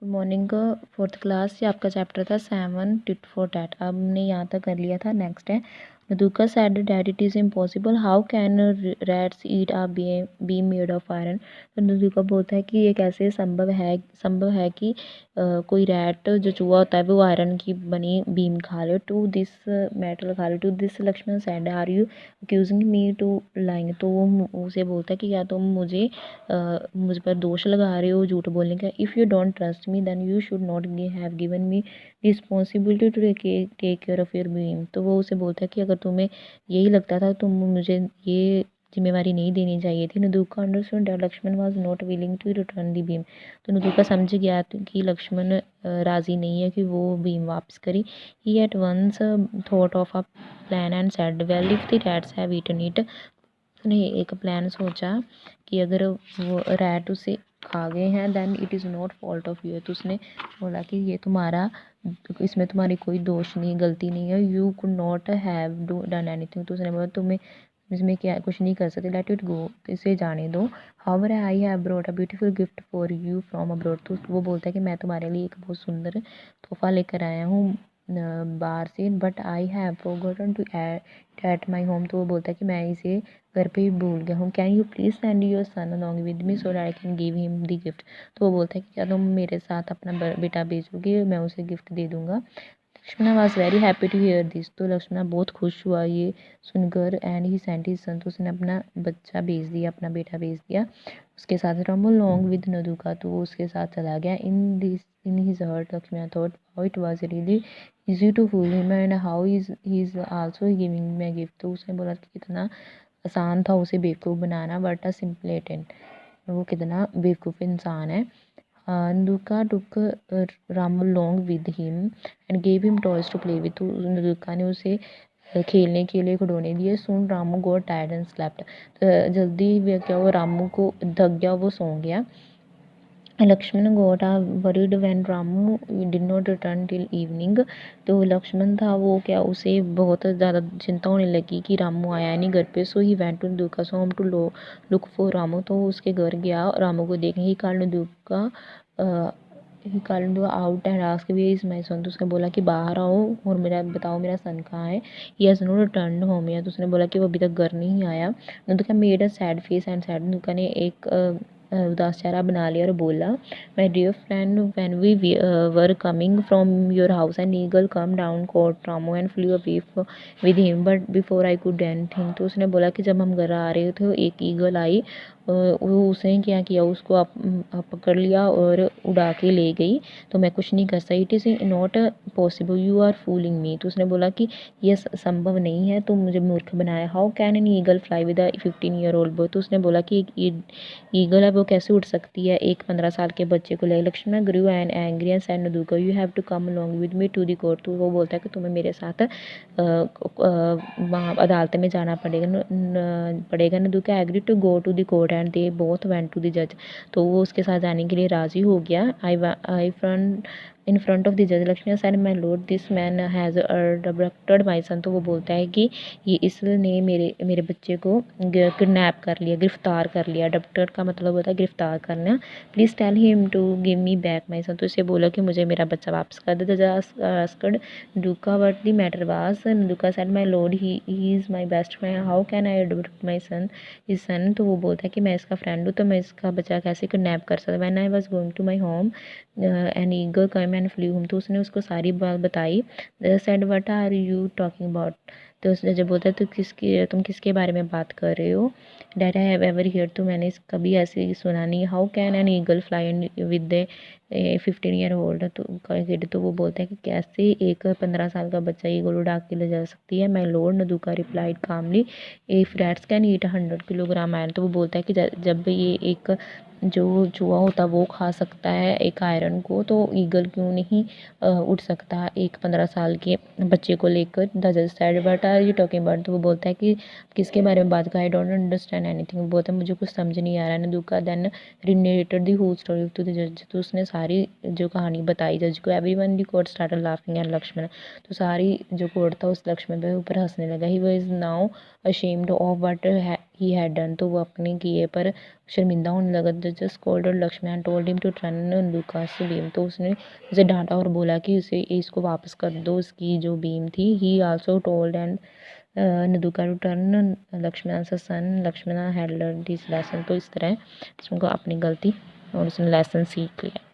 Morning fourth class से आपका chapter था 7 टिट फॉर टैट। अब हमने यहाँ तक कर लिया था। नेक्स्ट है Naduka said that it is impossible how can rats eat a beam made of iron. तो नदुका बोलता है कि ये कैसे संभव है कि कोई रैट जो चूहा होता है वो आयरन की बनी बीम खा ले। टू दिस मेटल खा ले। To this Lakshman said are you accusing me to lying. तो वो उसे बोलता है कि क्या तुम मुझ पर दोष लगा रहे हो झूठ बोलने का। If you don't trust me then you should not have given me responsibility to take care of your beam. तो वो उसे बोलता है कि अगर तुम्हें यही लगता था तुम मुझे ये जिम्मेवारी नहीं देनी चाहिए थी। Naduka understood that Lakshman was not willing to return the beam. तो नदुका समझ गया कि लक्ष्मण राज़ी नहीं है कि वो बीम वापस करी। He at once thought of a plan and said well if the rats have eaten it. उसने एक प्लान सोचा कि अगर वो रैट उसे खा गए हैं then it is not fault of you. तो उसने बोला कि ये तुम्हारा इसमें तुम्हारी कोई दोष नहीं गलती नहीं है। You could not have done anything. तो उसने बोला तुम्हें इसमें क्या कुछ नहीं कर सकते। Let it go. तो इसे जाने दो। However I have brought a beautiful gift for you from abroad. तो वो बोलता है कि मैं तुम्हारे लिए एक बहुत सुंदर तोहफा लेकर आया हूँ बाहर से। But I have forgotten to ate my home. तो वो बोलता है कि मैं इसे घर पे ही भूल गया हूँ। Can you please send your son along with me so that I can give him the gift. तो वो बोलता है कि क्या तुम मेरे साथ अपना बेटा भेजोगे मैं उसे गिफ्ट दे दूँगा। Lakshman was very happy to hear this. तो लक्ष्मण बहुत खुश हुआ ये सुनकर। And he sent his son. तो उसने अपना बच्चा भेज दिया अपना बेटा भेज दिया उसके साथ। रम लॉन्ग विद नदुका। तो वो उसके साथ चला गया। In his heart Lakshman thought how it was really easy to fool him and how is he is also giving me gift. तो उसने बोला कि कितना आसान था उसे बेवकूफ़ बनाना। बट अ सिंपलेटेंट वो कितना बेवकूफ़ इंसान है। नदुका टुक Ram along with him and gave him toys to play with। तो नदुका ने उसे खेलने के लिए खिलौने दिए। Soon Ramu got tired and slept. तो जल्दी वे क्या वो रामू को थक गया वो सो गया। Lakshman got a worried when Ramu did not return till evening. तो लक्ष्मण था वो क्या उसे बहुत ज़्यादा चिंता होने लगी कि रामू आया नहीं घर पे। So he went to Naduka home to look for Ramu. तो उसके घर गया रामू को देखने। He called Naduka out and ask where is my son. तो उसने बोला कि बाहर आओ और मेरा बताओ मेरा सन कहाँ है। He has not return home या। तो उसने बोला कि वो अभी तक घर नहीं आया। Naduka made a sad face and said. Naduka ने एक उदास चेहरा बना लिया और बोला my dear friend when we were coming from your house an eagle come down caught Ramu and flew away with him but before I could anything. तो उसने बोला कि जब हम घर आ रहे थे एक ईगल आई वो उसने क्या किया उसको आप पकड़ लिया और उड़ा के ले गई। तो मैं कुछ नहीं कर सकती। It is not possible you are fooling me. तो उसने बोला कि यह संभव नहीं है तुम मुझे मूर्ख बनाया। How can an eagle fly with a 15-year-old boy. तो उसने बोला कि एक ईगल है वो कैसे उड़ सकती है एक 15 साल के बच्चे को ले। Lakshman grew and angry and said Naduka you have to come along with me to the court. तो वो बोलता है कि तुम्हें मेरे साथ वहाँ अदालत में जाना पड़ेगा। Naduka agree to go to the court and they both went to the जज। तो वो उसके साथ जाने के लिए राज़ी हो गया। I front in front of the जज Lakshman said my lord this man has abducted my son. तो वो बोलता है कि ये इसने मेरे बच्चे को किडनैप कर लिया गिरफ्तार कर लिया। अडप्टेड का मतलब होता है गिरफ्तार करना। Please tell him to give me back my son. तो इसे बोला कि मुझे मेरा बच्चा वापस कर दे। जज asked Naduka what the matter was. Naduka said my lord he is my best friend how can I adopt my son is son. तो वो बोलता है कि मैं इसका फ्रेंड हूँ तो मैं इसका बच्चा कैसे किडनैप कर सकता। When I was going to my home an eagle come and flew home. तो उसने उसको सारी बात बताई। Said what are you talking about. तो उसने जब बोलता है तो तुम किसके बारे में बात कर रहे हो। That I have ever here. तो मैंने कभी ऐसे सुना नहीं। How can an eagle fly with A 15-year-old तो किड। तो वो बोलता है कि कैसे एक 15 साल का बच्चा ईगल उड़ा के ले जा सकती है। My lord Naduka replied calmly if rats can eat 100 kilogram iron. तो वो बोलता है कि जब ये एक जो चूहा होता वो खा सकता है एक आयरन को तो ईगल क्यों नहीं उड़ सकता एक 15 साल के बच्चे को लेकर। द जज said what are you talking about. तो वो बोलता है कि किसके बारे में बात कर। I don't understand anything. वो बोलता है मुझे कुछ समझ नहीं आ रहा है। नदुका then रिनेटेड the whole story to the जज। तो उसने सारी जो कहानी बताई जज को। Everyone the court started laughing and Lakshman. तो सारी जो कोर्ट था उस लक्ष्मण पे ऊपर हंसने लगा। He was now ashamed of what he had done, तो वो अपने किए पर शर्मिंदा होने लगा। Just scolded Lakshman and told him to turn lucas beam, तो उसने उसे डांटा और बोला कि उसे इसको वापस कर दो, उसकी जो बीम थी। He also told and Naduka to turn Lakshman son, Lakshman had learn this lesson, तो इस तरह उसको अपनी गलती और उसने लेसन सीख लिया।